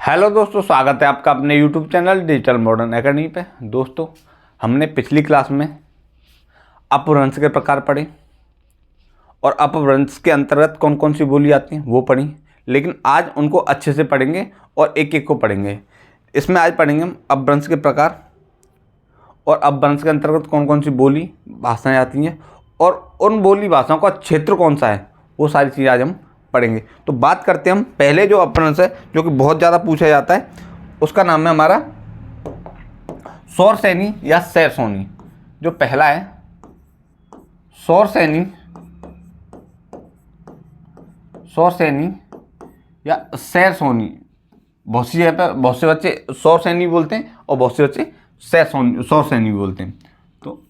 Hello दोस्तों, स्वागत है आपका अपने YouTube channel digital modern academy पे। दोस्तों, हमने पिछली क्लास में अपभ्रंश के प्रकार पढ़े और अपभ्रंश के अंतर्गत कौन कौन सी बोली आती हैं वो पढ़ी, लेकिन आज उनको अच्छे से पढ़ेंगे और एक एक को पढ़ेंगे। इसमें आज पढ़ेंगे हम अपभ्रंश के प्रकार और अपभ्रंश के अंतर्गत कौन कौन सी बोली भाषाएँ आती हैं और उन बोली भाषाओं का क्षेत्र कौन सा है, वो सारी चीज़ें आज हम पढ़ेंगे। तो बात करते हैं हम पहले जो अपभ्रंश है, जो कि बहुत ज़्यादा पूछा जाता है, उसका नाम है हमारा शौरसेनी या शैरसोनी। जो पहला है शौरसेनी या शैरसोनी। बहुत सी जगह पर बहुत से बच्चे शौरसेनी बोलते हैं और बहुत से बच्चे शौरसेनी बोलते हैं। तो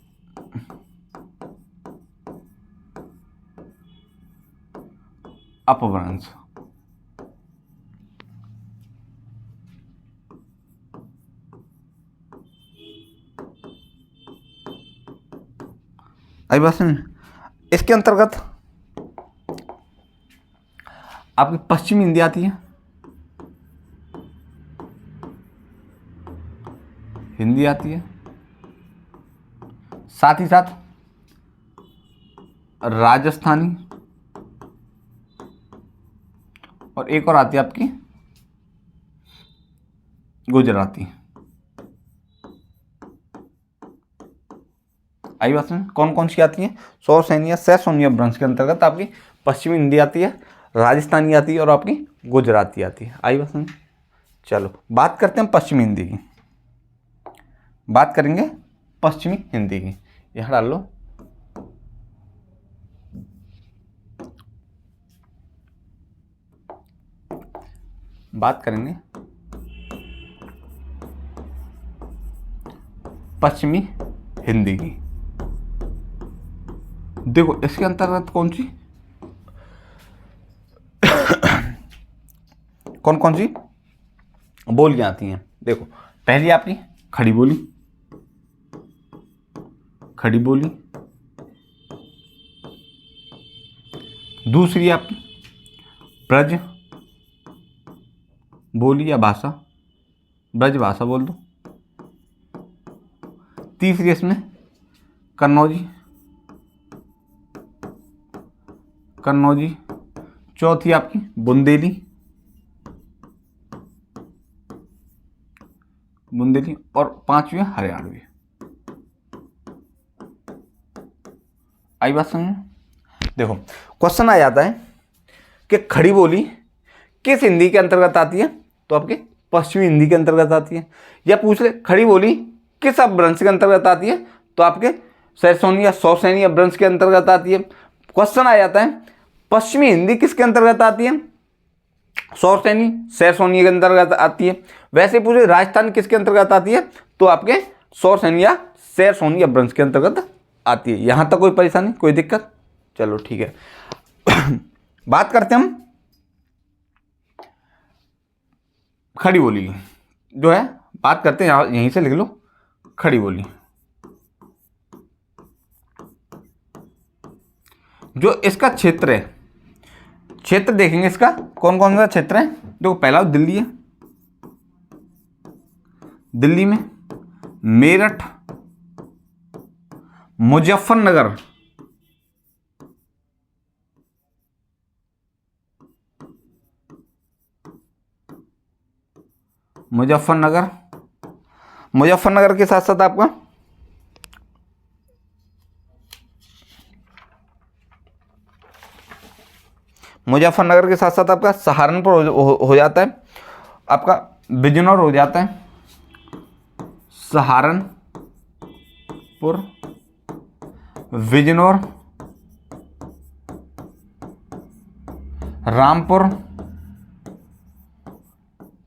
अपभ्रंश आई बात समझ। इसके अंतर्गत आपकी पश्चिमी हिंदी आती है, हिंदी आती है, साथ ही साथ राजस्थानी और एक और आती है आपकी गुजराती। आई बात समझ। कौन कौन सी आती है? शौरसेनी या शैरसोनी अपभ्रंश के अंतर्गत आपकी पश्चिमी हिंदी आती है, राजस्थानी आती है और आपकी गुजराती आती है। आई बात समझ। चलो बात करते हैं पश्चिमी हिंदी की। बात करेंगे पश्चिमी हिंदी की। यहाँ डाल लो। बात करेंगे पश्चिमी हिंदी की। देखो इसके अंतर्गत कौन सी कौन कौन सी बोलियां आती हैं। देखो पहली आपकी खड़ी बोली, खड़ी बोली। दूसरी आपकी ब्रज बोली या भाषा, ब्रज भाषा बोल दो। तीसरी इसमें कन्नौजी, कन्नौजी। चौथी आपकी बुंदेली, बुंदेली। और पांचवी हरियाणवी। आई बात समझ। देखो क्वेश्चन आ जाता है कि खड़ी बोली किस हिंदी के अंतर्गत आती है, तो आपके पश्चिमी हिंदी के अंतर्गत आती है। या पूछ ले खड़ी बोली किस अपभ्रंश के अंतर्गत आती है, तो आपके शैरसोनी या शौरसेनी अपभ्रंश के अंतर्गत आती है। क्वेश्चन आ जाता है पश्चिमी हिंदी किसके अंतर्गत आती है, शौरसेनी शैरसोनी के अंतर्गत आती है। वैसे पूछे राजस्थान किसके अंतर्गत आती है, तो आपके शौरसेनी या शैरसोनी अपभ्रंश के अंतर्गत आती है। यहां तक कोई परेशानी, कोई दिक्कत? चलो ठीक है। बात करते हैं हम खड़ी बोली की। जो है बात करते हैं, यहीं से लिख लो खड़ी बोली। जो इसका क्षेत्र है, क्षेत्र देखेंगे इसका कौन कौन सा क्षेत्र है। देखो पहला दिल्ली है, दिल्ली में मेरठ, मुजफ्फरनगर, मुजफ्फरनगर, मुजफ्फरनगर के साथ साथ आपका मुजफ्फरनगर के साथ साथ आपका सहारनपुर हो जाता है, आपका बिजनौर हो जाता है, सहारनपुर, बिजनौर, रामपुर।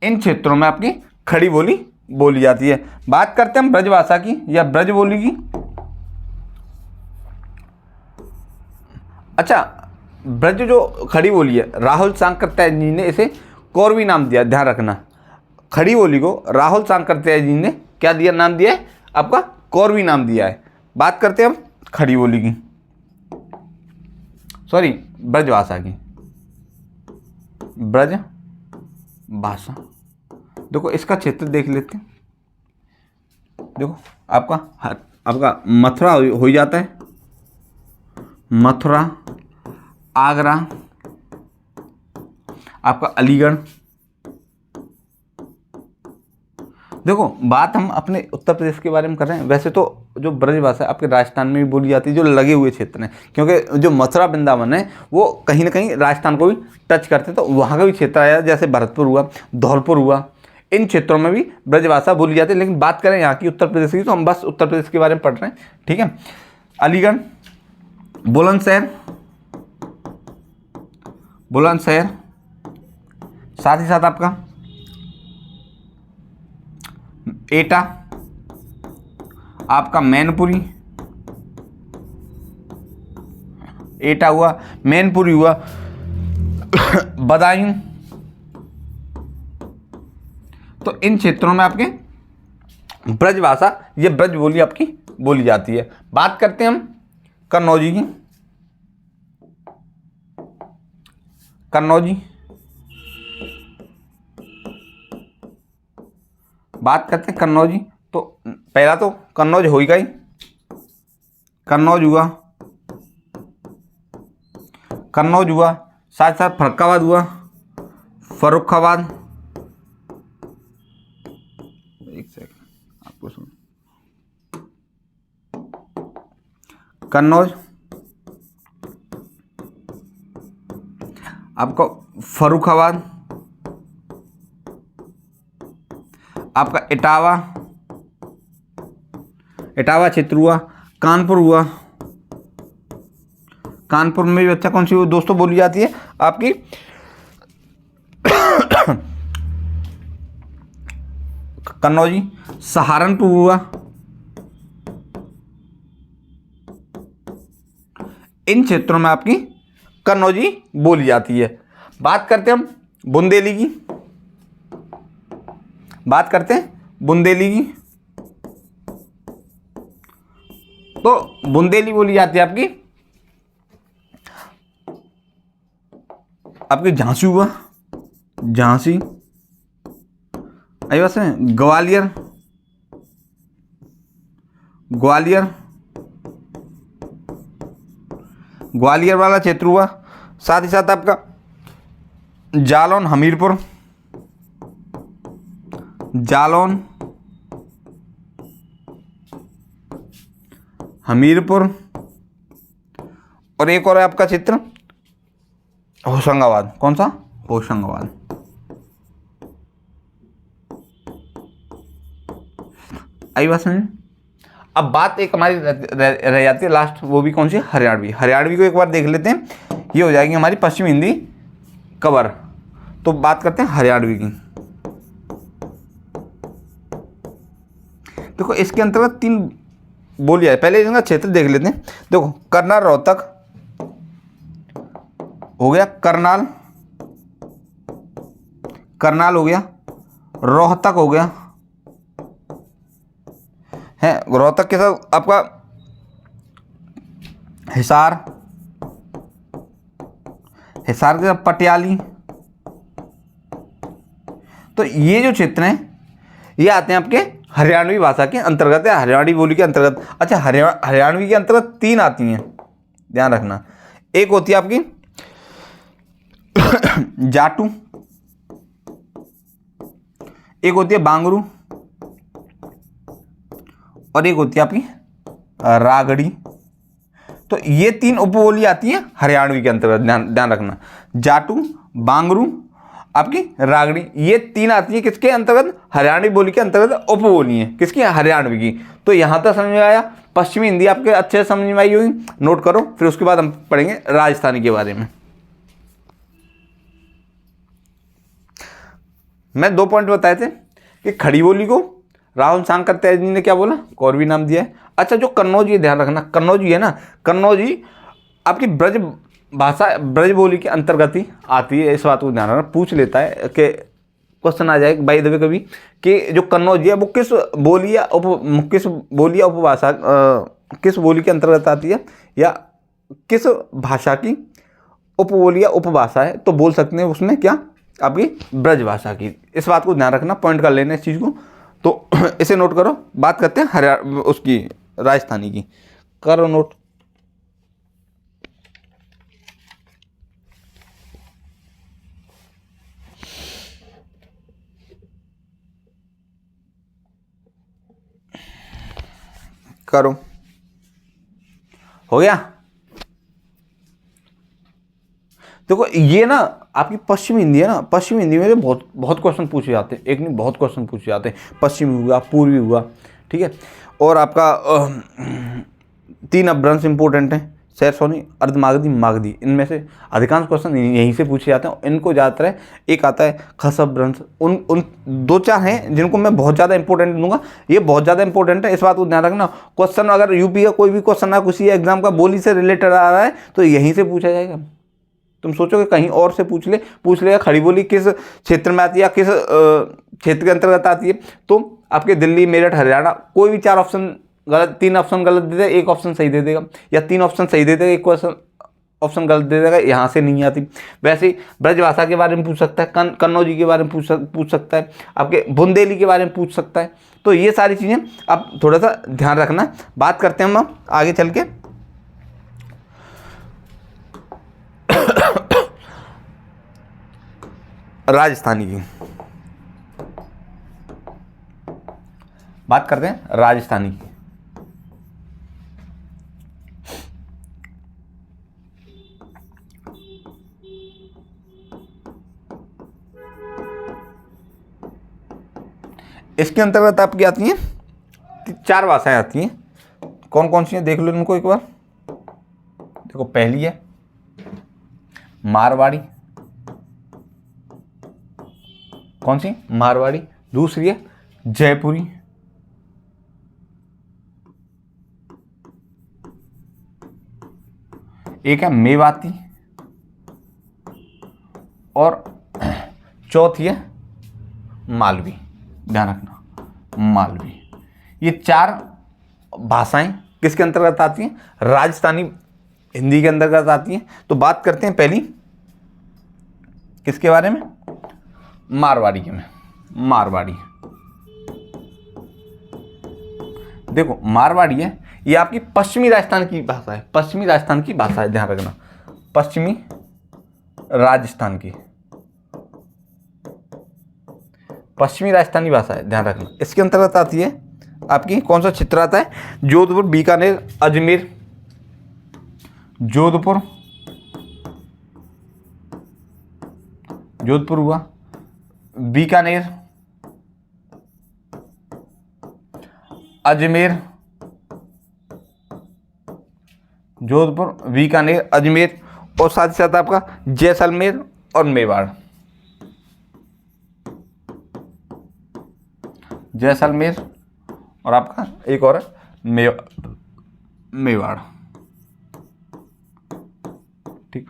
इन क्षेत्रों में आपकी खड़ी बोली बोली जाती है। बात करते हैं हम ब्रजभाषा की या ब्रज बोली की। अच्छा, ब्रज जो खड़ी बोली है, राहुल सांकृत्याय जी ने इसे कौरवी नाम दिया, ध्यान रखना। खड़ी बोली को राहुल सांकृत्याय जी ने क्या दिया, नाम दिया है आपका कौरवी नाम दिया है। बात करते हैं हम खड़ी बोली की, सॉरी ब्रजभाषा की, ब्रज भाषा। देखो इसका क्षेत्र देख लेते हैं। देखो आपका मथुरा हो ही जाता है, मथुरा, आगरा, आपका अलीगढ़। देखो बात हम अपने उत्तर प्रदेश के बारे में कर रहे हैं, वैसे तो जो ब्रजभाषा आपके राजस्थान में भी बोली जाती है, जो लगे हुए क्षेत्र हैं, क्योंकि जो मथुरा वृंदावन है वो कहीं ना कहीं राजस्थान को भी टच करते हैं, तो वहाँ का भी क्षेत्र आया, जैसे भरतपुर हुआ, धौलपुर हुआ, इन क्षेत्रों में भी ब्रजभाषा बोली जाती है। लेकिन बात करें यहाँ की उत्तर प्रदेश की, तो हम बस उत्तर प्रदेश के बारे में पढ़ रहे हैं, ठीक है। अलीगढ़, बुलंदशहर, बुलंदशहर, साथ ही साथ आपका एटा, आपका मैनपुरी, एटा हुआ, मैनपुरी हुआ, बदायूं। तो इन क्षेत्रों में आपके ब्रजभाषा, ये ब्रज बोली आपकी बोली जाती है। बात करते हैं हम कन्नौजी की। कन्नौजी, बात करते हैं कन्नौजी। तो पहला तो कन्नौज हो ही गई, कन्नौज हुआ, कन्नौज हुआ, साथ साथ फर्रुखाबाद हुआ, फर्रुखाबाद। एक सेकंड आपको सुन, कन्नौज, आपका फर्रुखाबाद, आपका इटावा, इटावा क्षेत्र हुआ, कानपुर हुआ, कानपुर में भी अच्छा कौन सी दोस्तों बोली जाती है आपकी कन्नौजी। सहारनपुर हुआ। इन क्षेत्रों में आपकी कन्नौजी बोली जाती है। बात करते हैं हम बुंदेली की, बात करते हैं बुंदेली की। तो बुंदेली बोली जाती है आपकी झांसी हुआ, झांसी, आई बस में ग्वालियर, ग्वालियर, ग्वालियर वाला क्षेत्र हुआ। साथ ही साथ आपका जालौन, हमीरपुर, जालौन, हमीरपुर, और एक और है आपका क्षेत्र होशंगाबाद। कौन सा? होशंगाबाद। आई बात समझ। अब बात एक हमारी रह जाती है लास्ट, वो भी कौन सी? हरियाणवी। हरियाणवी को एक बार देख लेते हैं, ये हो जाएगी हमारी पश्चिम हिंदी कवर। तो बात करते हैं हरियाणवी की। देखो इसके अंतर्गत 3 बोलियां है, पहले इनका क्षेत्र देख लेते हैं। देखो करनाल, रोहतक हो गया, करनाल, करनाल हो गया, रोहतक हो गया है, रोहतक के साथ आपका हिसार, हिसार के साथ पटियाली। तो ये जो क्षेत्र हैं ये आते हैं आपके हरियाणवी भाषा के अंतर्गत है, हरियाणवी बोली के अंतर्गत। अच्छा, हरियाणवी के अंतर्गत 3 आती हैं, ध्यान रखना। एक होती है आपकी जाटू, एक होती है बांगरू, और एक होती है आपकी रागड़ी। तो ये 3 उपबोली आती हैं हरियाणवी के अंतर्गत, ध्यान रखना। जाटू, बांगरू, आपकी रागड़ी, ये 3 आती है किसके अंतर्गत? हरियाणवी बोली के अंतर्गत उपबोली है, किसकी? हरियाणवी की। तो यहां तक समझ में आया। पश्चिमी हिंदी आपके अच्छे से समझ में आई होगी, नोट करो। फिर उसके बाद हम पढ़ेंगे राजस्थानी के बारे में। मैं 2 पॉइंट बताए थे कि खड़ी बोली को राहुल शंकर त्यागी जी ने क्या बोला? कौरवी नाम दिया है। अच्छा, जो कन्नौजी, ध्यान रखना, कन्नौजी है ना, कन्नौजी आपकी ब्रज भाषा, ब्रज बोली के अंतर्गत ही आती है। इस बात को ध्यान रखना, पूछ लेता है कि क्वेश्चन आ जाए बाई द वे कभी कि जो कन्नौजी है वो किस बोली या उपभाषा, किस बोली के अंतर्गत आती है, या किस भाषा की उपबोली या उपभाषा है। तो बोल सकते हैं उसमें क्या? आपकी ब्रजभाषा की। इस बात को ध्यान रखना, पॉइंट कर लेना इस चीज़ को। तो इसे नोट करो। बात करते हैं हरियाणा उसकी राजस्थानी की। करो नोट। करो। हो गया। देखो ये ना आपकी पश्चिमी हिंदी है ना, पश्चिमी हिंदी में बहुत बहुत क्वेश्चन पूछे जाते हैं, एक नहीं बहुत क्वेश्चन पूछे जाते हैं। पश्चिमी हुआ, पूर्वी हुआ, ठीक है। और आपका 3 अपभ्रंश इंपॉर्टेंट हैं, शेर सोनी, अर्धमागधी, मागधी। इनमें से अधिकांश क्वेश्चन यहीं से पूछे जाते हैं। इनको ज़्यादातर है, एक आता है खस अपभ्रंश। उन 2-4 हैं जिनको मैं बहुत ज़्यादा इंपॉर्टेंट दूंगा। ये बहुत ज़्यादा इंपॉर्टेंट है, इस बात को ध्यान रखना। क्वेश्चन अगर यूपी का कोई भी क्वेश्चन है, किसी एग्जाम का बोली से रिलेटेड आ रहा है तो यहीं से पूछा जाएगा। तुम सोचोगे कहीं और से पूछ लेगा खड़ी बोली किस क्षेत्र में आती है या किस क्षेत्र के अंतर्गत आती है, तो आपके दिल्ली, मेरठ, हरियाणा, कोई भी 4 ऑप्शन गलत, 3 ऑप्शन गलत दे देगा, 1 ऑप्शन सही दे देगा, या 3 ऑप्शन सही दे देगा, 1 ऑप्शन गलत दे देगा, यहाँ से नहीं आती। वैसे ही ब्रजभाषा के बारे में पूछ सकता है, कन्नौजी के बारे में पूछ सकता है, आपके बुंदेली के बारे में पूछ सकता है। तो ये सारी चीज़ें आप थोड़ा सा ध्यान रखना। बात करते हैं हम आगे चल के राजस्थानी की। बात करते हैं राजस्थानी की। इसके अंतर्गत आपकी आती हैं 4 भाषाएं आती हैं। कौन कौन सी हैं देख लो इनको एक बार। देखो पहली है मारवाड़ी। कौन सी? मारवाड़ी। दूसरी है जयपुरी। एक है मेवाती और चौथी है मालवी। ध्यान रखना, मालवी। ये 4 भाषाएं किसके अंतर्गत आती हैं? राजस्थानी हिंदी के अंतर्गत आती हैं। तो बात करते हैं पहली किसके बारे में? मारवाड़ी के में। मारवाड़ी, देखो मारवाड़ी है, ये आपकी पश्चिमी राजस्थान की भाषा है। पश्चिमी राजस्थान की भाषा है, ध्यान रखना, पश्चिमी राजस्थान की, पश्चिमी राजस्थानी भाषा है, ध्यान रखना। इसके अंतर्गत आती है आपकी कौन सा क्षेत्र आता है? जोधपुर, बीकानेर, अजमेर। जोधपुर, जोधपुर हुआ, बीकानेर, अजमेर। जोधपुर, बीकानेर, अजमेर और साथ ही साथ आपका जैसलमेर और मेवाड़। जैसलमेर और आपका एक और मेवाड़। ठीक,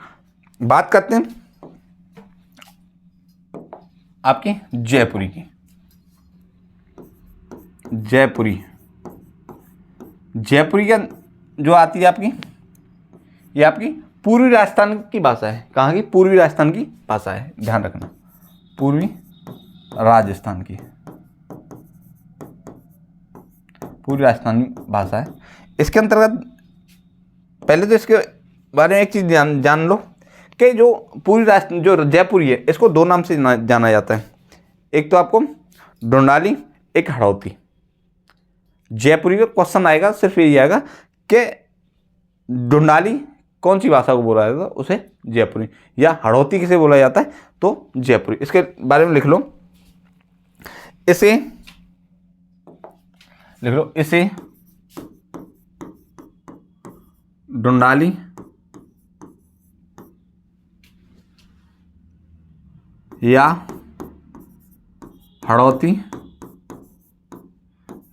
बात करते हैं आपकी जयपुरी की। जयपुरी, जयपुरी का जो आती है आपकी, ये आपकी पूर्वी राजस्थान की भाषा है। कहाँ की? पूर्वी राजस्थान की भाषा है, ध्यान रखना, पूर्वी राजस्थान की, पूर्वी राजस्थानी भाषा है। इसके अंतर्गत पहले तो इसके बारे में एक चीज़ जान लो कि जो पूर्वी राजस्थान जो जयपुरी है, इसको 2 नाम से जाना जाता है। एक तो आपको ढूंढाली, एक हड़ौती। जयपुरी का क्वेश्चन आएगा, सिर्फ यही आएगा कि ढूंढाली कौन सी भाषा को बोला जाता है, उसे जयपुरी, या हड़ौती किसे बोला जाता है तो जयपुरी। इसके बारे में लिख लो, इसे लिख लो, इसे ढूंढाली या हड़ौती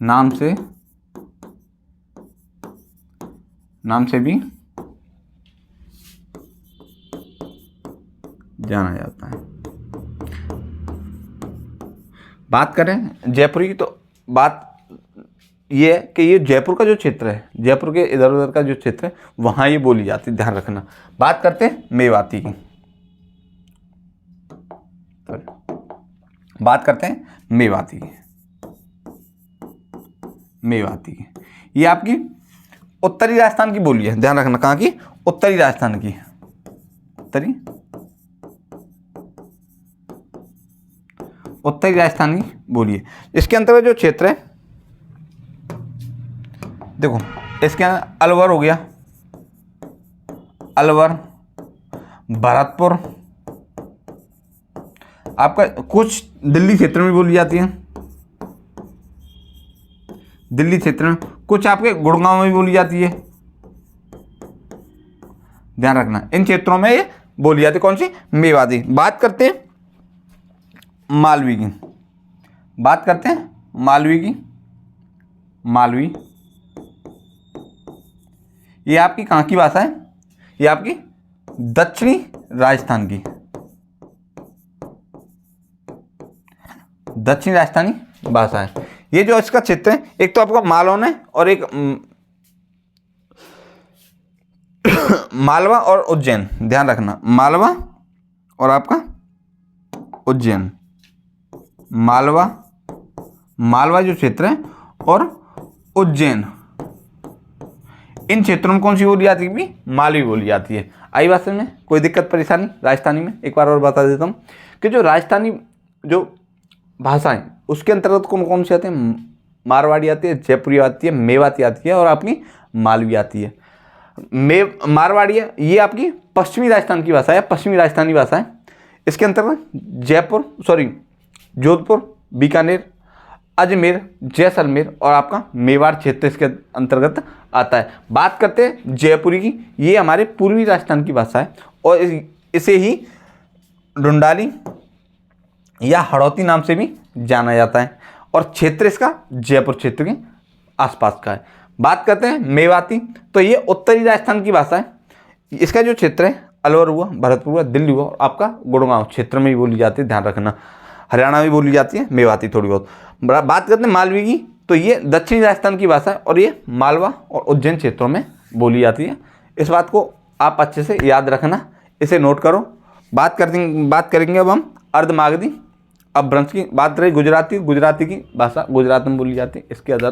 नाम से भी जाना जाता है। बात करें जयपुरी की, तो बात ये है कि ये जयपुर का जो क्षेत्र है, जयपुर के इधर उधर का जो क्षेत्र है, वहाँ ये बोली जाती है, ध्यान रखना। बात करते हैं मेवाती की। बात करते हैं मेवाती की। मेवाती की ये आपकी उत्तरी राजस्थान की बोली है, ध्यान रखना, कहाँ की? उत्तरी राजस्थान की। उत्तरी राजस्थान की बोली है। इसके अंतर्गत जो क्षेत्र है, देखो इसके अलवर हो गया, अलवर, भरतपुर, आपका कुछ दिल्ली क्षेत्र में बोली जाती है, दिल्ली क्षेत्र में, कुछ आपके गुड़गांव में भी बोली जाती है, ध्यान रखना, इन क्षेत्रों में ये बोली जाती है। कौन सी? मेवाती। बात करते हैं मालवी की, बात करते हैं मालवी की। मालवी ये आपकी कहाँ की भाषा है? ये आपकी दक्षिणी राजस्थान की, दक्षिणी राजस्थानी भाषा है। ये जो इसका क्षेत्र है, एक तो आपका मालवन है और एक मालवा और उज्जैन, ध्यान रखना, मालवा और आपका उज्जैन। मालवा जो क्षेत्र है और उज्जैन, इन क्षेत्रों में कौन सी बोली जाती है? मालवी बोली जाती है। आई बात समझ में? कोई दिक्कत परेशानी राजस्थानी में? एक बार और बता देता हूँ कि जो राजस्थानी जो भाषाएं, उसके अंतर्गत कौन कौन सी आती हैं? मारवाड़ी आती है, जयपुरी आती है, मेवाती आती है और आपकी मालवी आती है। मारवाड़ी है, ये आपकी पश्चिमी राजस्थान की भाषा है, पश्चिमी राजस्थानी भाषा है। इसके अंतर्गत जोधपुर, बीकानेर, अजमेर, जैसलमेर और आपका मेवाड़ क्षेत्र इसके अंतर्गत आता है। बात करते हैं जयपुरी की, ये हमारे पूर्वी राजस्थान की भाषा है और इसे ही ढूंढाली या हड़ौती नाम से भी जाना जाता है और क्षेत्र इसका जयपुर क्षेत्र के आसपास का है। बात करते हैं मेवाती, तो ये उत्तरी राजस्थान की भाषा है। इसका जो क्षेत्र है, अलवर हुआ, भरतपुर हुआ, दिल्ली हुआ और आपका गुड़गांव क्षेत्र में भी बोली जाती है, ध्यान रखना। हरियाणा में बोली जाती है मेवाती थोड़ी बहुत। बात करते हैं मालवी की, तो ये दक्षिणी राजस्थान की भाषा है और ये मालवा और उज्जैन क्षेत्रों में बोली जाती है। इस बात को आप अच्छे से याद रखना, इसे नोट करो। बात करेंगे अब हम अर्धमागधी अपभ्रंश की। बात रही गुजराती की भाषा गुजरात में बोली जाती है, इसके अदर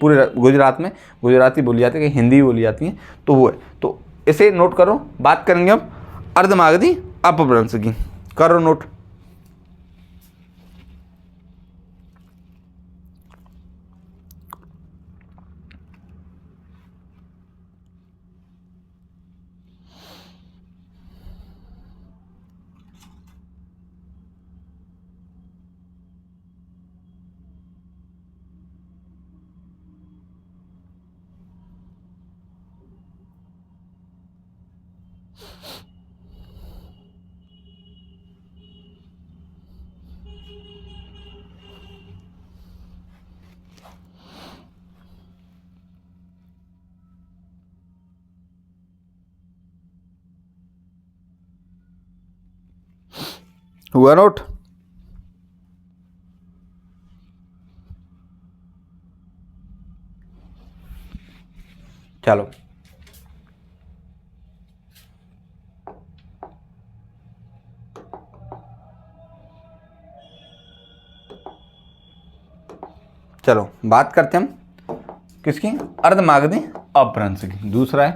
पूरे गुजरात में गुजराती बोली जाती है, हिंदी बोली जाती है, तो वो है, तो इसे नोट करो। बात करेंगे अब अर्धमागधी अपभ्रंश की, करो नोट। हुआ नोट? चलो बात करते हैं हम किसकी? अर्धमागधी अपभ्रंश की। दूसरा है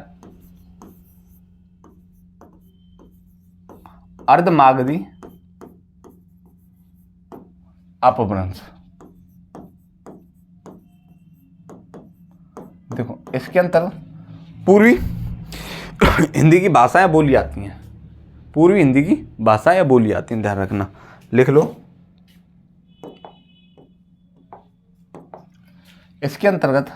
अर्धमागधी अपभ्रंश। देखो इसके अंतर्गत पूर्वी हिंदी की भाषाएं बोली जाती हैं, पूर्वी हिंदी की भाषाएं बोली जाती हैं, ध्यान रखना, लिख लो। इसके अंतर्गत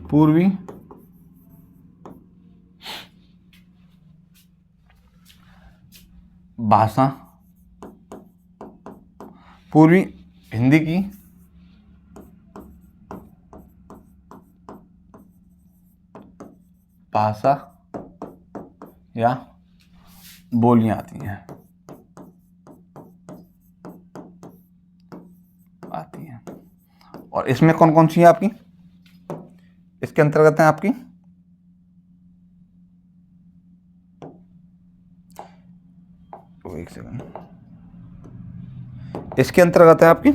पूर्वी भाषा, पूर्वी हिंदी की भाषा या बोलियां आती हैं और इसमें कौन कौन सी है आपकी? इसके अंतर्गत है आपकी एक सेकंड, इसके अंतर्गत है आपकी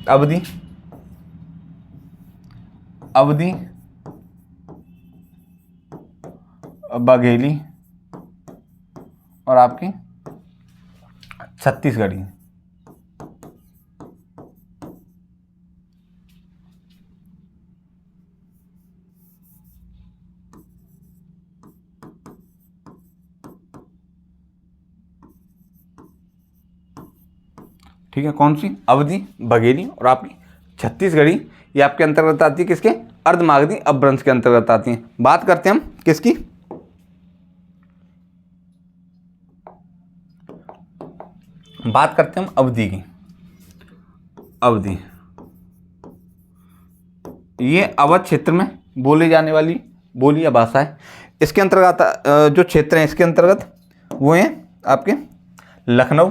अवधि, अवधि, बघेली और आपकी छत्तीसगढ़ी। ठीक है, कौन सी? अवधि, बघेली और आपकी छत्तीसगढ़ी। ये आपके अंतर्गत आती है किसके? अर्धमागधी अपभ्रंश के अंतर्गत आती है। बात करते हैं हम किसकी? बात करते हैं हम अवधि की। अवधि ये अवध क्षेत्र में बोली जाने वाली बोली या भाषा है। इसके अंतर्गत जो क्षेत्र हैं इसके अंतर्गत वो हैं आपके लखनऊ,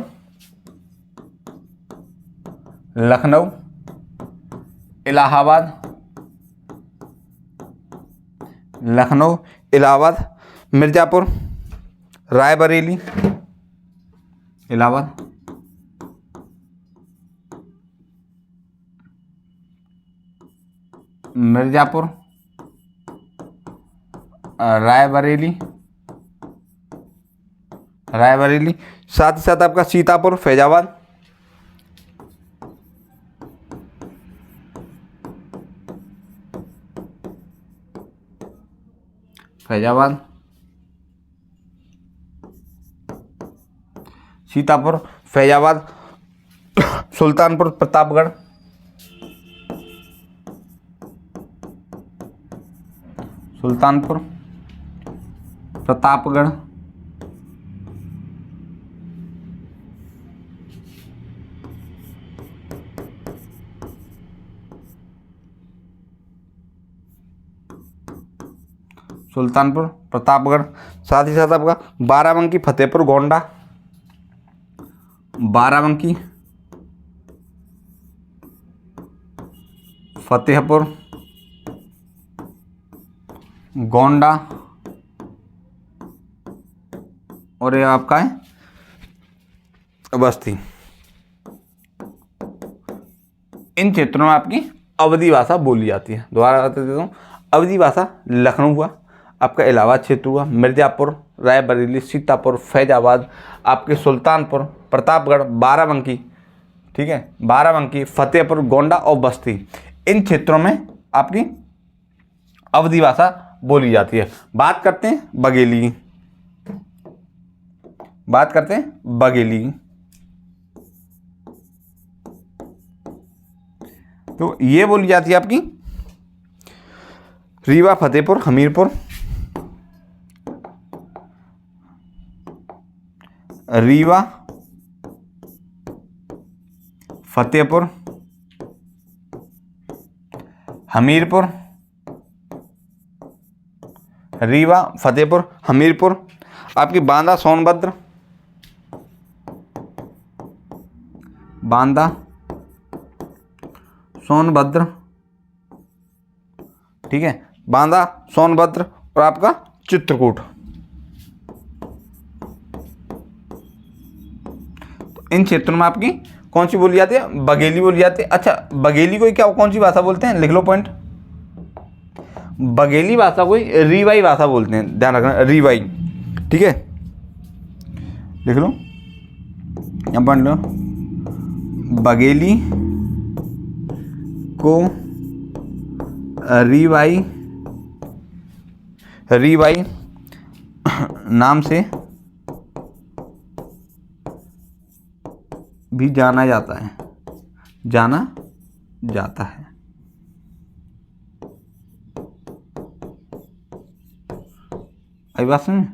लखनऊ, इलाहाबाद, लखनऊ, इलाहाबाद, मिर्ज़ापुर, रायबरेली, इलाहाबाद, मिर्ज़ापुर, रायबरेली, रायबरेली, साथ ही साथ आपका सीतापुर, फैजाबाद, फैजाबाद, सीतापुर, फैजाबाद, सुल्तानपुर, प्रतापगढ़, सुल्तानपुर, प्रतापगढ़, सुल्तानपुर, प्रतापगढ़, साथ ही साथ आपका बाराबंकी, फतेहपुर, गोंडा, बाराबंकी, फतेहपुर, गोंडा और ये आपका है बस्ती। इन क्षेत्रों में आपकी अवधी भाषा बोली जाती है। दोबारा बता देता हूँ, अवधी भाषा लखनऊ हुआ, आपका इलाहाबाद क्षेत्र हुआ, मिर्ज़ापुर, रायबरेली, सीतापुर, फैजाबाद, आपके सुल्तानपुर, प्रतापगढ़, बाराबंकी, ठीक है, बाराबंकी, फतेहपुर, गोंडा और बस्ती। इन क्षेत्रों में आपकी अवधी भाषा बोली जाती है। बात करते हैं बघेली की, बात करते हैं बघेली की। तो ये बोली जाती है आपकी रीवा, फतेहपुर, हमीरपुर, रीवा, फतेहपुर, हमीरपुर, रीवा, फतेहपुर, हमीरपुर, आपकी बांदा, सोनभद्र, बांदा, सोनभद्र, ठीक है, बांदा, सोनभद्र और आपका चित्रकूट। इन क्षेत्रों में आपकी कौन सी बोली जाती है? बघेली बोली जाती है। अच्छा, बघेली को क्या कौन सी भाषा बोलते हैं? लिख लो पॉइंट। बघेली भाषा को रीवाई भाषा बोलते हैं, ध्यान रखना, रीवाई, ठीक है, लिख लो, यहाँ पढ़ लो। बघेली को रीवाई, रीवाई नाम से भी जाना जाता है, जाना जाता है। आई बात समझ?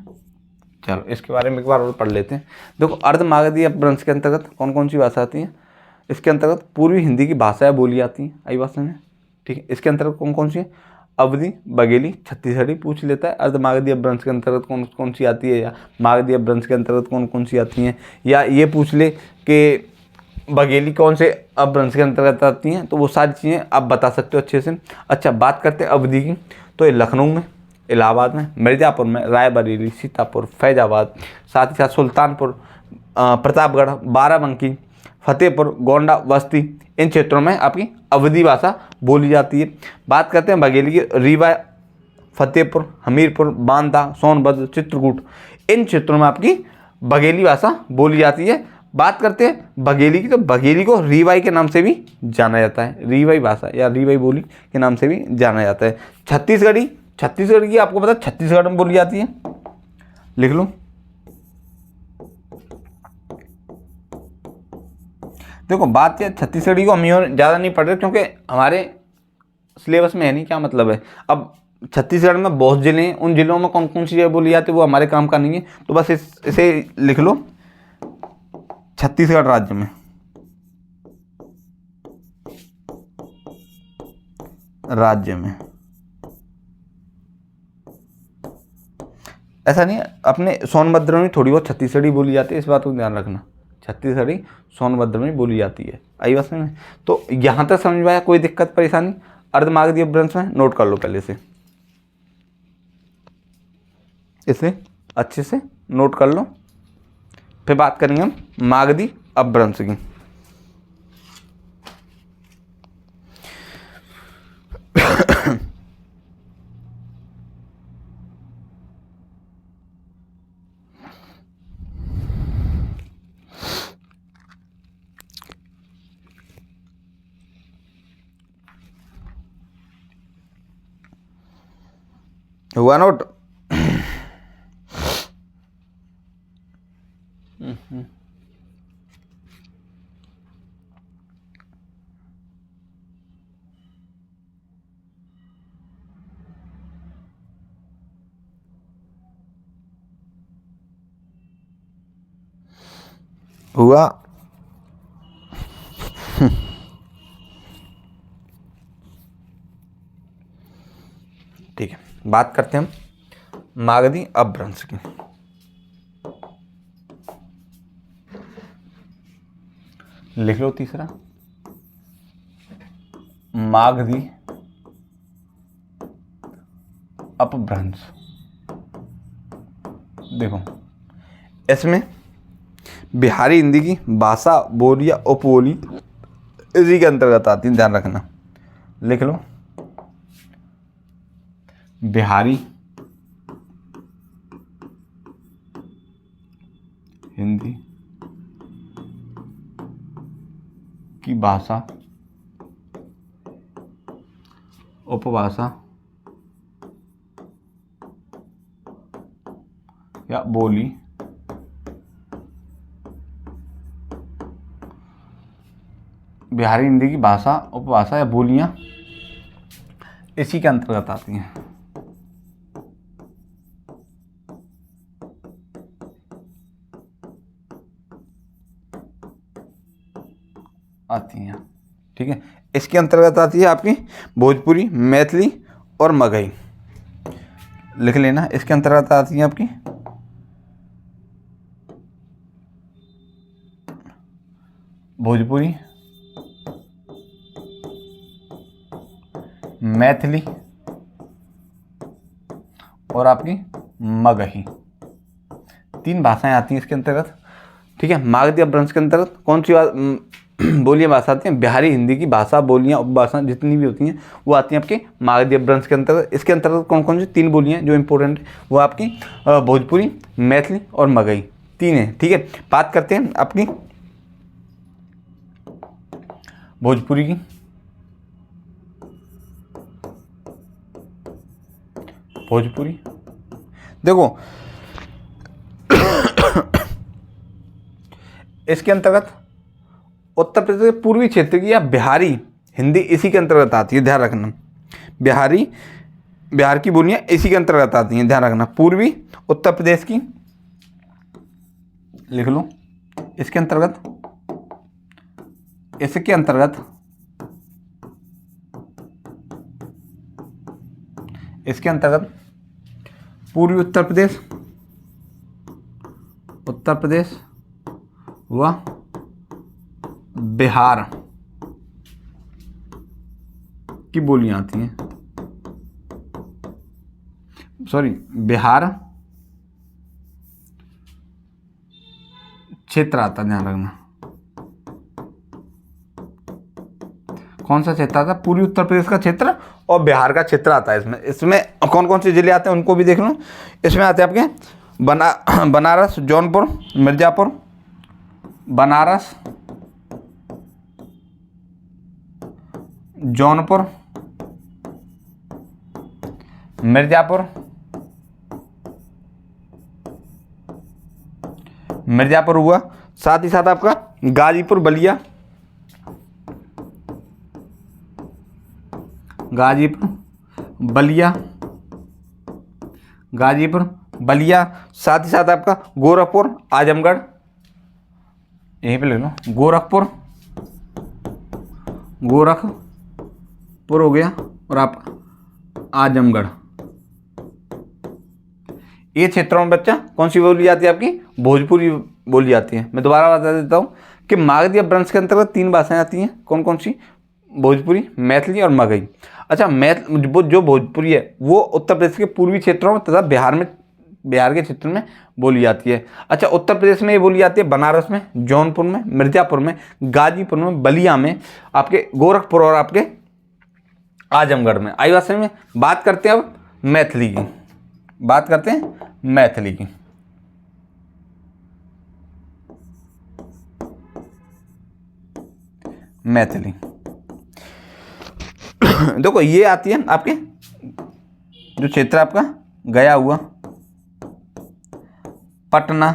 चलो इसके बारे में एक बार और पढ़ लेते हैं। देखो, अर्धमागधी अपभ्रंश के अंतर्गत कौन कौन सी भाषा आती है? इसके अंतर्गत पूर्वी हिंदी की भाषाएं बोली जाती हैं। आई बात समझ? ठीक है, इसके अंतर्गत कौन कौन सी है? अवधी, बघेली, छत्तीसगढ़ी पूछ लेता है। अर्धमागधी अपभ्रंश के अंतर्गत कौन कौन सी आती है, या मागधी अपभ्रंश के अंतर्गत कौन कौन सी आती हैं, या ये पूछ ले कि बघेली कौन से अपभ्रंश के अंतर्गत आती हैं, तो वो सारी चीज़ें आप बता सकते हो अच्छे से। अच्छा, बात करते हैं अवधि की, तो ये लखनऊ में, इलाहाबाद में, मिर्ज़ापुर में, रायबरेली, सीतापुर, फैजाबाद, साथ ही साथ सुल्तानपुर, प्रतापगढ़, बाराबंकी, फतेहपुर, गोंडा, बस्ती, इन क्षेत्रों में आपकी अवधी भाषा बोली जाती है। बात करते हैं बघेली की, रीवा, फतेहपुर, हमीरपुर, बांदा, सोनभद्र, चित्रकूट, इन क्षेत्रों में आपकी बघेली भाषा बोली जाती है। बात करते हैं बघेली की, तो बघेली को रीवाई के नाम से भी जाना जाता है, रीवाई भाषा या रीवाई बोली के नाम से भी जाना जाता है। छत्तीसगढ़ी, छत्तीसगढ़ की आपको पता है छत्तीसगढ़ में बोली जाती है, लिख लो। देखो बात यह छत्तीसगढ़ी को हम ज़्यादा नहीं पढ़ रहे क्योंकि हमारे सिलेबस में है नहीं, क्या मतलब है। अब छत्तीसगढ़ में बहुत ज़िले हैं, उन ज़िलों में कौन कौन सी जगह बोली जाती है वो हमारे काम का नहीं है, तो बस इसे लिख लो। छत्तीसगढ़ राज्य में, ऐसा नहीं है, अपने सोनभद्र में थोड़ी बहुत छत्तीसगढ़ी बोली जाती है, इस बात को ध्यान रखना। छत्तीसगढ़ी सोनभद्र में बोली जाती है। आई बात समझ में? तो यहाँ तक समझ में आया, कोई दिक्कत परेशानी? अर्धमागधी अपभ्रंश में नोट कर लो पहले से, इसे अच्छे से नोट कर लो, फिर बात करेंगे हम मागधी अपभ्रंश की। हुआ नोट? हुआ? ठीक है, बात करते हैं हम मागधी अपभ्रंश की। लिख लो तीसरा, मागधी अपभ्रंश। देखो इसमें बिहारी हिंदी की भाषा, बोली या उपबोली इसी के अंतर्गत आती है, ध्यान रखना। लिख लो, बिहारी हिंदी की भाषा, उपभाषा या बोली बिहारी हिंदी की भाषा, उपभाषा या बोलियां इसी के अंतर्गत आती हैं। ठीक है, इसके अंतर्गत आती है आपकी भोजपुरी, मैथिली और मगही। लिख लेना, इसके अंतर्गत आती है आपकी भोजपुरी, मैथिली और आपकी मगही, 3 भाषाएं आती हैं इसके अंतर्गत। ठीक है, मागधी अपभ्रंश के अंतर्गत कौन सी बोलियां भाषा आती हैं? बिहारी हिंदी की भाषा, बोलियां, उपभाषा जितनी भी होती हैं वो आती हैं आपके मागधी अपभ्रंश के अंतर्गत। इसके अंतर्गत कौन कौन सी 3 बोलियां जो इंपॉर्टेंट है वो आपकी भोजपुरी, मैथिली और मगही, 3 हैं। ठीक है, बात करते हैं अपनी भोजपुरी की। भोजपुरी देखो इसके अंतर्गत उत्तर प्रदेश के पूर्वी क्षेत्र की या बिहारी हिंदी इसी के अंतर्गत आती है, ध्यान रखना। बिहार की बोलियां इसी के अंतर्गत आती हैं, ध्यान रखना। पूर्वी उत्तर प्रदेश की लिख लो, इसके अंतर्गत पूर्वी उत्तर प्रदेश व बिहार की बोलियां आती हैं। सॉरी बिहार क्षेत्र आता है, ध्यान रखना। कौन सा क्षेत्र आता है? पूर्वी उत्तर प्रदेश का क्षेत्र और बिहार का क्षेत्र आता है इसमें। इसमें कौन कौन से जिले आते हैं उनको भी देख लो। इसमें आते हैं आपके बनारस, जौनपुर, मिर्ज़ापुर, बनारस, जौनपुर, मिर्ज़ापुर हुआ, साथ ही साथ आपका गाजीपुर, बलिया, गाजीपुर बलिया, साथ ही साथ आपका गोरखपुर, आजमगढ़, यहीं पे ले लो, गोरखपुर हो गया, और आप आजमगढ़। ये क्षेत्रों में बच्चा कौन सी बोली जाती है? आपकी भोजपुरी बोली जाती है। मैं दोबारा बता देता हूँ कि मागधी अपभ्रंश के अंतर्गत 3 भाषाएं आती हैं। कौन कौन सी? भोजपुरी, मैथिली और मगही। अच्छा, जो भोजपुरी है वो उत्तर प्रदेश के पूर्वी क्षेत्रों में तथा बिहार के क्षेत्र में बोली जाती है। अच्छा, उत्तर प्रदेश में ये बोली जाती है बनारस में, जौनपुर में, मिर्ज़ापुर में, गाजीपुर में, बलिया में, आपके गोरखपुर और आपके आजमगढ़ में। आई बात समझ में? बात करते हैं अब मैथिली की। मैथिली देखो, ये आती है आपके जो क्षेत्र आपका गया हुआ, पटना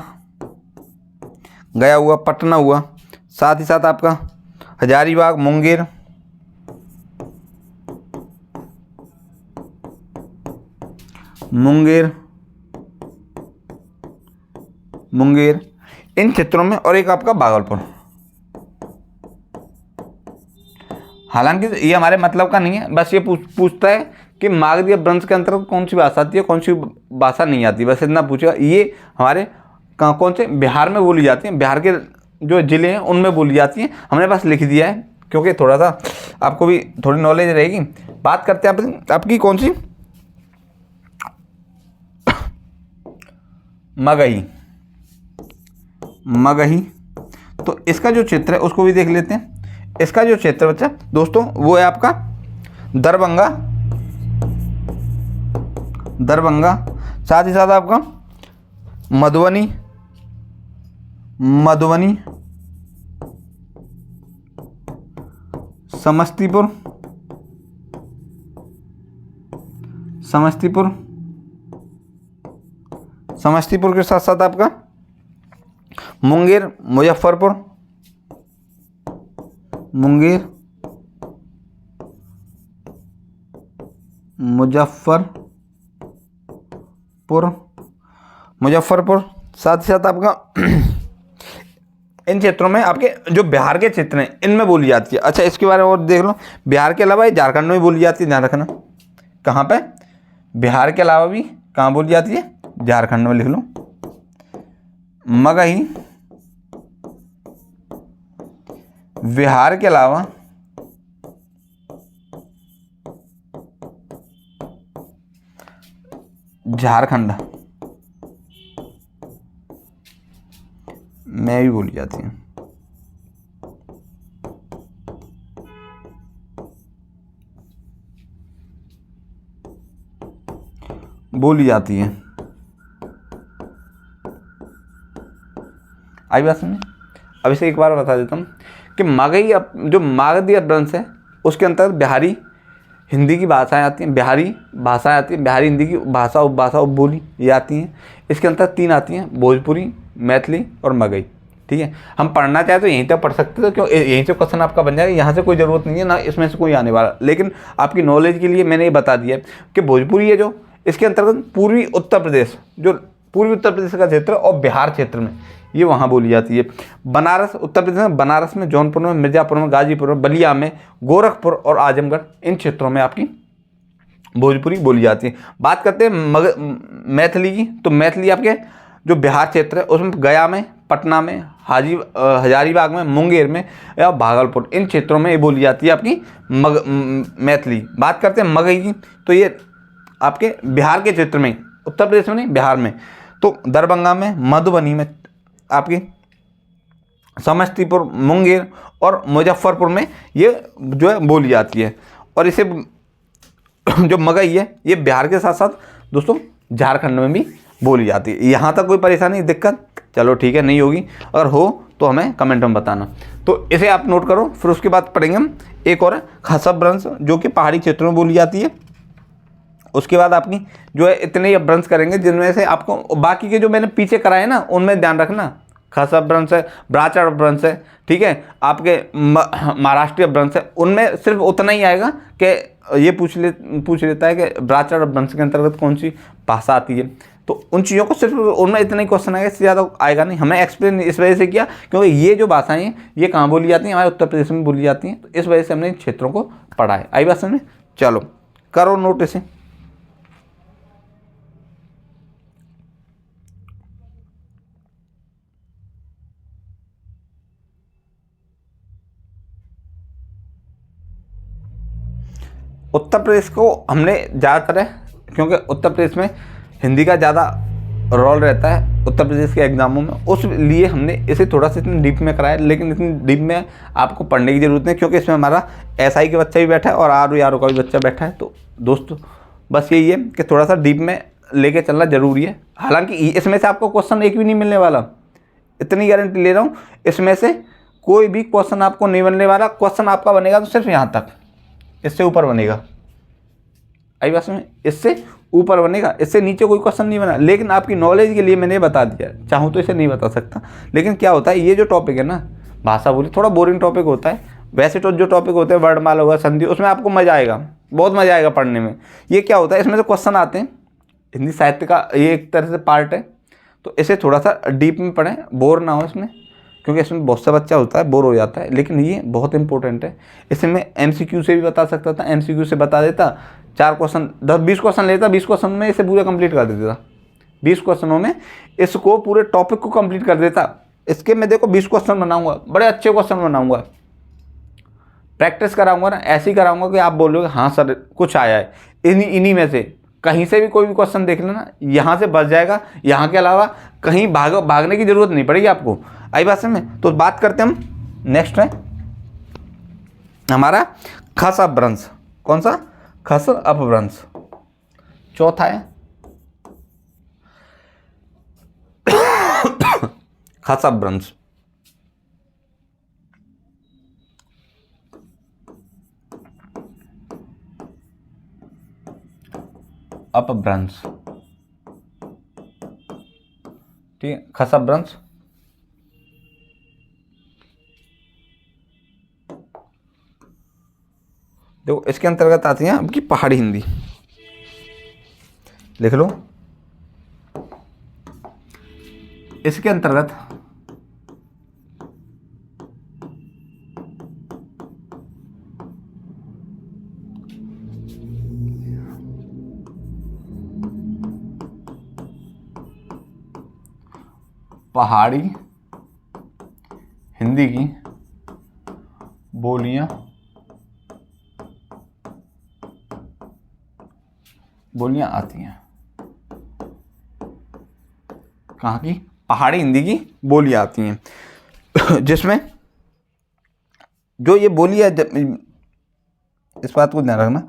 हुआ, साथ ही साथ आपका हजारीबाग, मुंगेर, इन क्षेत्रों में, और एक आपका भागलपुर। हालांकि ये हमारे मतलब का नहीं है, बस ये पूछता है कि मागधी अपभ्रंश के अंतर्गत कौन सी भाषा आती है, कौन सी भाषा नहीं आती, बस इतना पूछेगा। ये हमारे कौन से बिहार में बोली जाती है, बिहार के जो जिले हैं उनमें बोली जाती है। हमने बस लिख दिया है क्योंकि थोड़ा सा आपको भी थोड़ी नॉलेज रहेगी। बात करते हैं आपकी कौन सी? मगही। तो इसका जो क्षेत्र है उसको भी देख लेते हैं। इसका जो क्षेत्र बच्चा दोस्तों वो है आपका दरभंगा, साथ ही साथ आपका मधुबनी, समस्तीपुर के साथ साथ आपका मुंगेर, मुजफ्फरपुर, साथ ही साथ आपका इन क्षेत्रों में आपके जो बिहार के क्षेत्र हैं इनमें बोली जाती है। अच्छा, इसके बारे में और देख लो। बिहार के अलावा ये झारखंड में भी बोली जाती है, ध्यान रखना। कहाँ पे? बिहार के अलावा भी कहाँ बोली जाती है? झारखंड में। लिख लो मगही बिहार के अलावा झारखंड में भी बोली जाती है। आई बात समझे? अब इसे एक बार बता देता हूँ कि मगही जो मागधी अपभ्रंश है उसके अंतर्गत बिहारी हिंदी की भाषाएं आती हैं, बिहारी हिंदी की भाषा उपबोली ये आती हैं। इसके अंतर्गत 3 आती हैं, भोजपुरी, मैथिली और मगही। ठीक है, हम पढ़ना चाहे तो यहीं तक पढ़ सकते हो, क्यों यहीं से क्वेश्चन आपका बन जाएगा, यहाँ से कोई ज़रूरत नहीं है ना, इसमें से कोई आने वाला। लेकिन आपकी नॉलेज के लिए मैंने ये बता दिया है कि भोजपुरी है जो इसके अंतर्गत पूर्वी उत्तर प्रदेश का क्षेत्र और बिहार क्षेत्र में ये वहाँ बोली जाती है। बनारस, उत्तर प्रदेश में बनारस में, जौनपुर में, मिर्ज़ापुर में, गाजीपुर में, बलिया में, गोरखपुर और आजमगढ़, इन क्षेत्रों में आपकी भोजपुरी बोली जाती है। बात करते हैं मैथिली की। तो मैथिली आपके जो बिहार क्षेत्र है उसमें गया में, पटना में, हजारीबाग में, मुंगेर में या भागलपुर, इन क्षेत्रों में ये बोली जाती है आपकी मैथिली। बात करते हैं मगही की। तो ये आपके बिहार के क्षेत्र में, उत्तर प्रदेश में नहीं, बिहार में, तो दरभंगा में, मधुबनी में, आपकी समस्तीपुर, मुंगेर और मुजफ्फरपुर में ये जो है बोली जाती है। और इसे जो मगही है ये बिहार के साथ साथ दोस्तों झारखंड में भी बोली जाती है। यहाँ तक कोई परेशानी दिक्कत, चलो ठीक है, नहीं होगी, अगर हो तो हमें कमेंट में बताना। तो इसे आप नोट करो। फिर उसके बाद पढ़ेंगे हम एक और खसब ब्रंश, जो कि पहाड़ी क्षेत्रों में बोली जाती है। उसके बाद आपकी जो है इतने ही ब्रंश करेंगे जिनमें से आपको बाकी के जो मैंने पीछे कराए ना उनमें ध्यान रखना। खसब ब्रंश है, ब्राह्मण ब्रंश है, ठीक है, आपके महाराष्ट्रीय ब्रंश है, उनमें सिर्फ उतना ही आएगा कि ये पूछ लेता है कि ब्राह्मण ब्रंश के अंतर्गत कौन सी भाषा आती है। तो उन चीज़ों को सिर्फ उनमें इतना ही क्वेश्चन आएगा, इससे ज़्यादा आएगा नहीं। हमने एक्सप्लेन इस वजह से किया क्योंकि ये जो भाषाएं हैं ये कहाँ बोली जाती हैं, हमारे उत्तर प्रदेश में बोली जाती हैं, तो इस वजह से हमने इन क्षेत्रों को पढ़ा है। आई बात समझ में? चलो करो नोट इसे। उत्तर प्रदेश को हमने ज़्यादातर है क्योंकि उत्तर प्रदेश में हिंदी का ज़्यादा रोल रहता है उत्तर प्रदेश के एग्जामों में, उस लिए हमने इसे थोड़ा सा इतनी डीप में कराया। लेकिन इतनी डीप में आपको पढ़ने की ज़रूरत नहीं क्योंकि इसमें हमारा एसआई का बच्चा भी बैठा है और आर का भी बच्चा बैठा है। तो दोस्तों बस यही है कि थोड़ा सा डीप में लेके चलना ज़रूरी है। हालांकि इसमें से आपको क्वेश्चन एक भी नहीं मिलने वाला, इतनी गारंटी ले रहा हूँ, इसमें से कोई भी क्वेश्चन आपको नहीं बनने वाला। क्वेश्चन आपका बनेगा तो सिर्फ यहाँ तक, इससे ऊपर बनेगा। आई बात में? इससे ऊपर बनेगा, इससे नीचे कोई क्वेश्चन नहीं बना। लेकिन आपकी नॉलेज के लिए मैंने बता दिया, चाहूँ तो इसे नहीं बता सकता। लेकिन क्या होता है, ये जो टॉपिक है ना भाषा बोली, थोड़ा बोरिंग टॉपिक होता है। वैसे तो जो टॉपिक होते हैं वर्णमाला होगा, संधि, उसमें आपको मज़ा आएगा, बहुत मज़ा आएगा पढ़ने में। ये क्या होता है, इसमें से क्वेश्चन आते हैं, हिंदी साहित्य का ये एक तरह से पार्ट है। तो इसे थोड़ा सा डीप में पढ़ें, बोर ना हो इसमें, क्योंकि इसमें बहुत सा बच्चा होता है बोर हो जाता है। लेकिन ये बहुत इंपॉर्टेंट है। इसमें MCQ से भी बता सकता था, MCQ से बता देता, 4 क्वेश्चन 10-20 क्वेश्चन लेता, 20 क्वेश्चन में इसे पूरा कंप्लीट कर देता। 20 क्वेश्चनों में इसको पूरे टॉपिक को कंप्लीट कर देता। इसके मैं देखो 20 क्वेश्चन बनाऊंगा, बड़े अच्छे क्वेश्चन बनाऊंगा, प्रैक्टिस कराऊंगा ना, ऐसे ही कराऊंगा कि आप बोलोगे हाँ सर कुछ आया है। इन्हीं में से कहीं से भी कोई भी क्वेश्चन देख लेना, यहाँ से बच जाएगा। यहाँ के अलावा कहीं भागने की जरूरत नहीं पड़ेगी आपको। आई बात में? तो बात करते हैं हम, नेक्स्ट है हमारा खस अपभ्रंश। कौन सा? खस अपभ्रंश। चौथा है खस अपभ्रंश। अपभ्रंश, ठीक है, खस अपभ्रंश। देखो इसके अंतर्गत आती है आपकी पहाड़ी हिंदी, लिख लो। इसके अंतर्गत पहाड़ी हिंदी की बोलियां आती हैं। कहाँ की? पहाड़ी हिंदी की बोलियां आती हैं, जिसमें जो ये बोली है, इस बात को ध्यान रखना,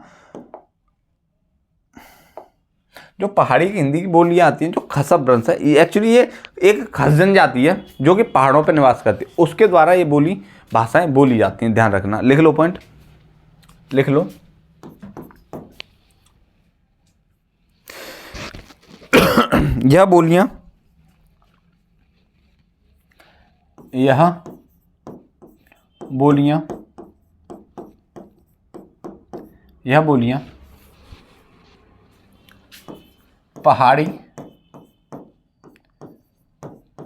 जो पहाड़ी की हिंदी की बोलियां आती हैं, जो खस अपभ्रंश है, ये एक्चुअली ये एक खस जनजाति है जो कि पहाड़ों पर निवास करती है, उसके द्वारा ये भाषाएं बोली जाती हैं। ध्यान रखना, लिख लो, पॉइंट लिख लो। यह बोलियां पहाड़ी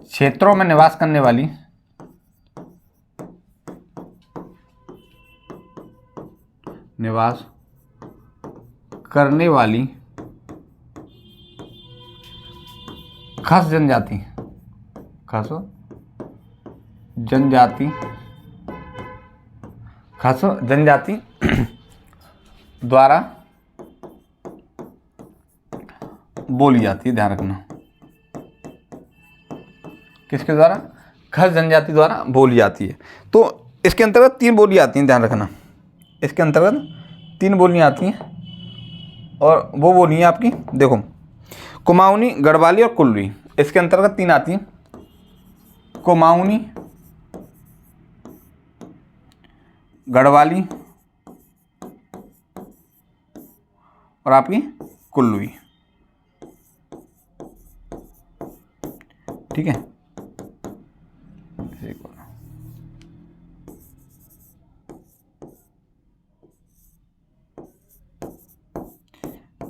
क्षेत्रों में निवास करने वाली खस जनजाति द्वारा बोली जाती है, ध्यान रखना। किसके द्वारा? खस जनजाति द्वारा बोली जाती है। तो इसके अंतर्गत 3 बोली आती हैं, ध्यान रखना। इसके अंतर्गत 3 बोलियाँ आती हैं और वो बोली हैं आपकी, देखो, कुमाऊनी, गढ़वाली और कुल्लू। इसके अंतर्गत 3 आती हैं, कुमाऊनी, गढ़वाली और आपकी कुल्लू। ठीक है,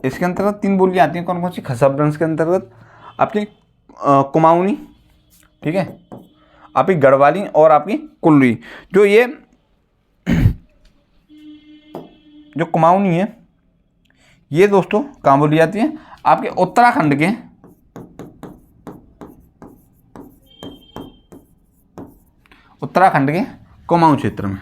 इसके अंतर्गत 3 बोलियां आती हैं, कौन कौन सी? खस अपभ्रंश के अंतर्गत आपकी कुमाऊनी, ठीक है, आपकी गढ़वाली और आपकी कुल्लू। जो ये जो कुमाऊनी है, ये दोस्तों कहाँ बोली जाती है? आपके उत्तराखंड के कुमाऊं क्षेत्र में।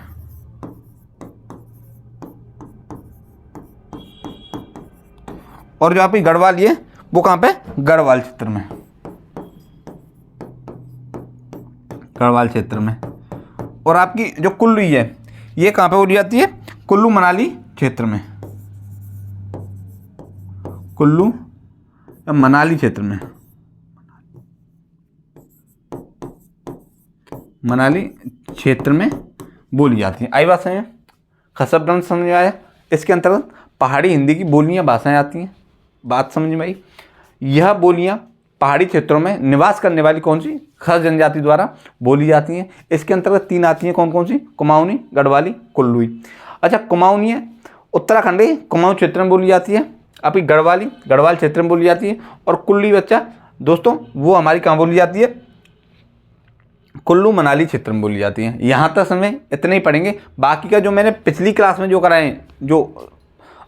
और जो आपकी गढ़वाली है वो कहाँ पे? गढ़वाल क्षेत्र में, गढ़वाल क्षेत्र में। और आपकी जो कुल्लू है ये कहाँ पे बोली जाती है? कुल्लू मनाली क्षेत्र में, कुल्लू या मनाली क्षेत्र में, मनाली क्षेत्र में बोली जाती है। आई बात समझ में? खस अपभ्रंश समझ में आया? इसके अंतर्गत पहाड़ी हिंदी की बोलियां, भाषाएं आती हैं। बात समझ में आई? यह बोलियां पहाड़ी क्षेत्रों में निवास करने वाली कौन सी? खस जनजाति द्वारा बोली जाती हैं। इसके अंतर्गत 3 आती हैं, कौन कौन सी? कुमाऊनी, गढ़वाली, कुल्लू। अच्छा, कुमाऊनी है उत्तराखंड के कुमाऊं क्षेत्र में बोली जाती है, आपकी गढ़वाली गढ़वाल क्षेत्र में बोली जाती है, और कुल्लू बच्चा दोस्तों वो हमारी कहाँ बोली जाती है? कुल्लू मनाली क्षेत्र में बोली जाती है। यहाँ तक समय इतने ही पढ़ेंगे। बाकी का जो मैंने पिछली क्लास में जो कराए हैं, जो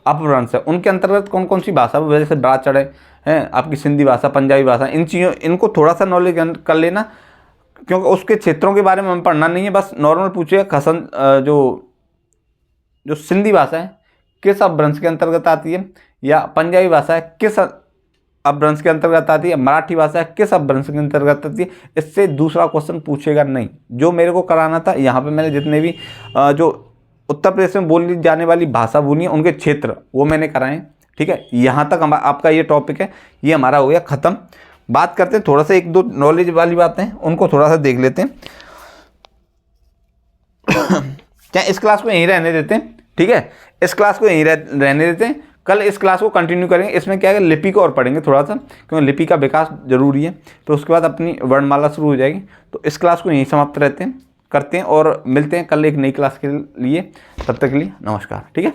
अपभ्रंश है, उनके अंतर्गत कौन कौन सी भाषा, जैसे ब्राज चढ़े हैं, आपकी सिंधी भाषा, पंजाबी भाषा, इन चीज़ों इनको थोड़ा सा नॉलेज कर लेना, क्योंकि उसके क्षेत्रों के बारे में हमें पढ़ना नहीं है। बस नॉर्मल पूछिए, खसन जो सिंधी भाषा है किस अपभ्रंश के अंतर्गत आती है, या पंजाबी भाषा है किस अपभ्रंश के अंतर्गत आती है, मराठी भाषा है किस अपभ्रंश के अंतर्गत आती है। इससे दूसरा क्वेश्चन पूछेगा नहीं। जो मेरे को कराना था, यहाँ पे मैंने जितने भी जो उत्तर प्रदेश में बोली जाने वाली भाषा बोली है उनके क्षेत्र वो मैंने कराए। ठीक है, यहाँ तक आपका ये टॉपिक है, ये हमारा हो गया ख़त्म। बात करते हैं थोड़ा सा 1-2 नॉलेज वाली बातें, उनको थोड़ा सा देख लेते हैं। क्या इस क्लास को यहीं रहने देते हैं? ठीक है, इस क्लास को यहीं रहने देते हैं। कल इस क्लास को कंटिन्यू करेंगे। इसमें क्या है, लिपि को और पढ़ेंगे थोड़ा सा, क्योंकि लिपि का विकास जरूरी है। तो उसके बाद अपनी वर्णमाला शुरू हो जाएगी। तो इस क्लास को यहीं समाप्त करते हैं और मिलते हैं कल एक नई क्लास के लिए। तब तक के लिए नमस्कार। ठीक है।